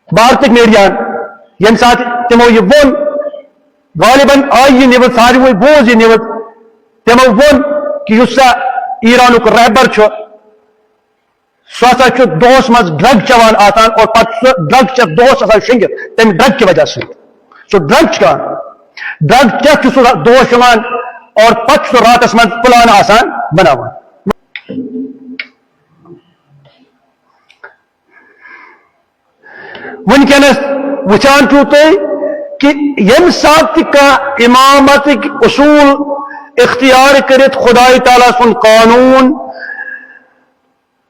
بھارتک media M سات تمو یہ ون غالباً آئی یہ نوز ساروی بوز یہ نوز تمو ون کہ اس ایرانک رہبر سہ ہسا دہس مز ڈرگ چوان آسان اور پتہ سہ ڈرگ چھ دہس آسان شنگت تم ڈرگ کی وجہ سے سہ ڈرگ کیا ڈرگ کیا سہ دہس چوان اور پتہ سہ راتس مز پلان آسان بناوان ونکس وچان چھو تھی کہ یم سات کا امامت اصول اختیار کرت خدای تعالیٰ سن قانون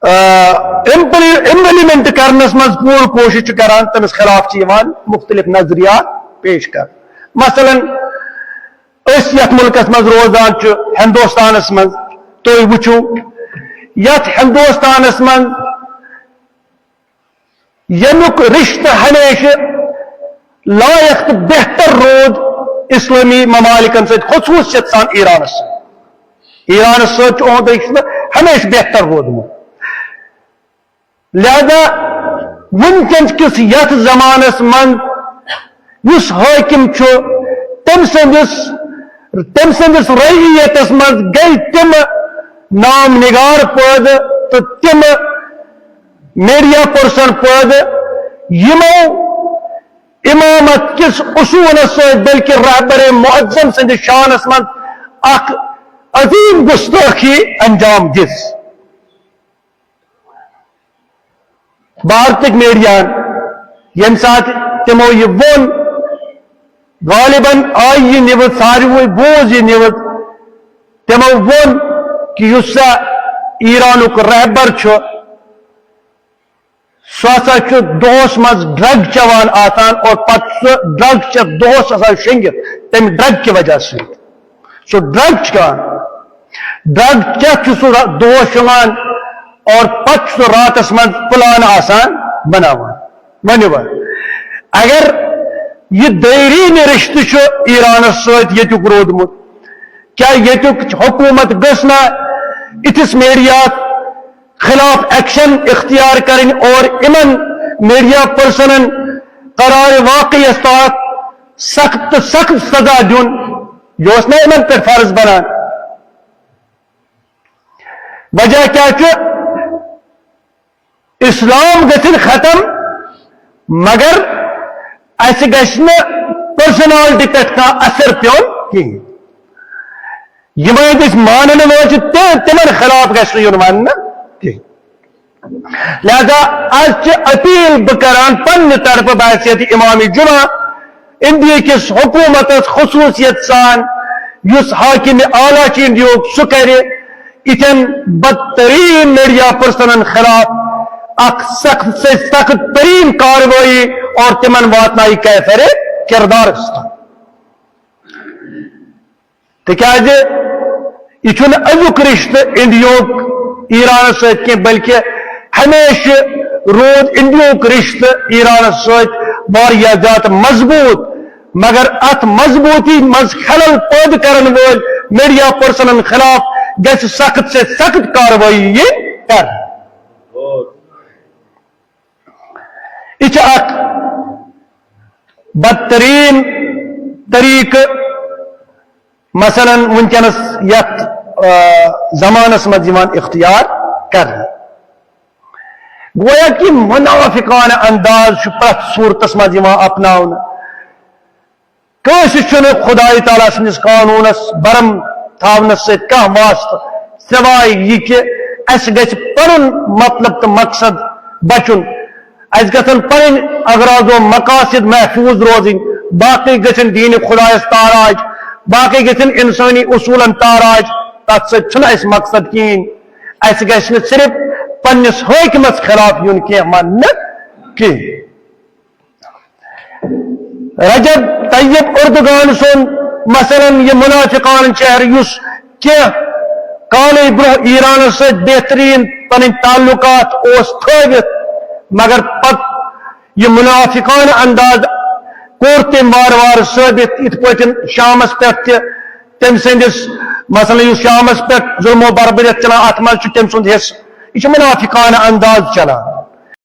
امپلیمنٹ کرنس مز پور کوشش کران تمس خلاف مختلف نظریات پیش کر مثلا اس یت ملکس مز روزان ہندوستانس مز تھی وچو یت ہندوستانس مز یمیک رشتہ ہمیشہ لائق تو بہتر رود اسلامی ممالکن ست خصوصیت سان ایرانس ست رشتہ ہمیشہ بہتر رودمت لہذا ونکس کس یت زمانس من اس حاکم تم سندس رعیتس من گئی تم نام نگار پید تو تم میڈیا پرسن پید یمو امامت کس اصولس ست بلکہ رہبر معظم سند شانس من اخ عظیم گستاخی انجام دس بھارتک میڈیا یم سات تمو یہ ون غالباً آئی یہ نوز ساروی بوز یہ نوز تمو ون کہ اس ایرانک رہبر سہ ہسا دہس مز ڈرگ چوان آسان اور پتہ سہ ڈرگ چھ دہس آسان شنگت تم ڈرگ کی وجہ سے سہ ڈرگ کیا ڈرگ کیا سہ دہس چوان اور پتہ سہ راتس مز پلان آسان بناوان ونو اگر یہ دیرین رشتہ ایرانس ست یتک رودمت کیا یتک حکومت گھنا اتس میڈیا خلاف ایکشن اختیار کریں اور امن میڈیا پرسنن قرار واقعی استاد سخت سخت سزا دن یہ نا امن پہ فرض بنان وجہ کیا اسلام گھن ختم مگر اس گھن پرسنالٹی پہ اثر پیون کہین یم مانن وول تمن خلاف گھن مان لہذا آج اپیل بکران پنہ طرف بحثیت امام جمعہ انڈیا کس حکومت خصوصیت سان اس حاکم اعلیٰ انڈیوک سہ کر اتن بدترین میڈیا پرسنن خلاف اخ سخت سے سخت ترین کاروائی اور تمن واتنائی کیفر کردار تکیاز یہ ازک رشتہ انڈیوک ایران ست بلکہ ہمیشہ رود انڈیوک رشتہ ایران ست زیادہ مضبوط مگر ات مضبوطی مز خلل پید کرن وول میڈیا پرسنن خلاف گھس سخت سے سخت کاروائی یہ کر یہ اخ بدترین طریقہ مثلا ونکس یت زمانس مز اختیار کر گویا کہ منافقانہ انداز پرت صورتس مز اپناؤن کس خدای تعالیٰ سندس قانونس برم تھونس ست واسطہ سوائے یہ کہ اس گھ پن مطلب تو مقصد بچن اس گھن پن اغراض و مقاصد محفوظ روزن باقی گھن دین خدایس تاراج باقی گھن انسانی اصولن تاراج تک ست مقصد کہین اس گھن صرف پنس حاکمس خلاف یون کی من کی رجب طیب اردگان سن مثلا یہ منافقان شہر اس کی کالے برو ایران سے بہترین پن تعلقات تھوت مگر پت یہ منافقان انداز کور تم وار وار ثابت ات پہ شامس پہ تم سندس مثلا یہ شامس پہ ظلم و بربریت چلان ات مز تم سند حصہ یہ منافقانہ انداز چلان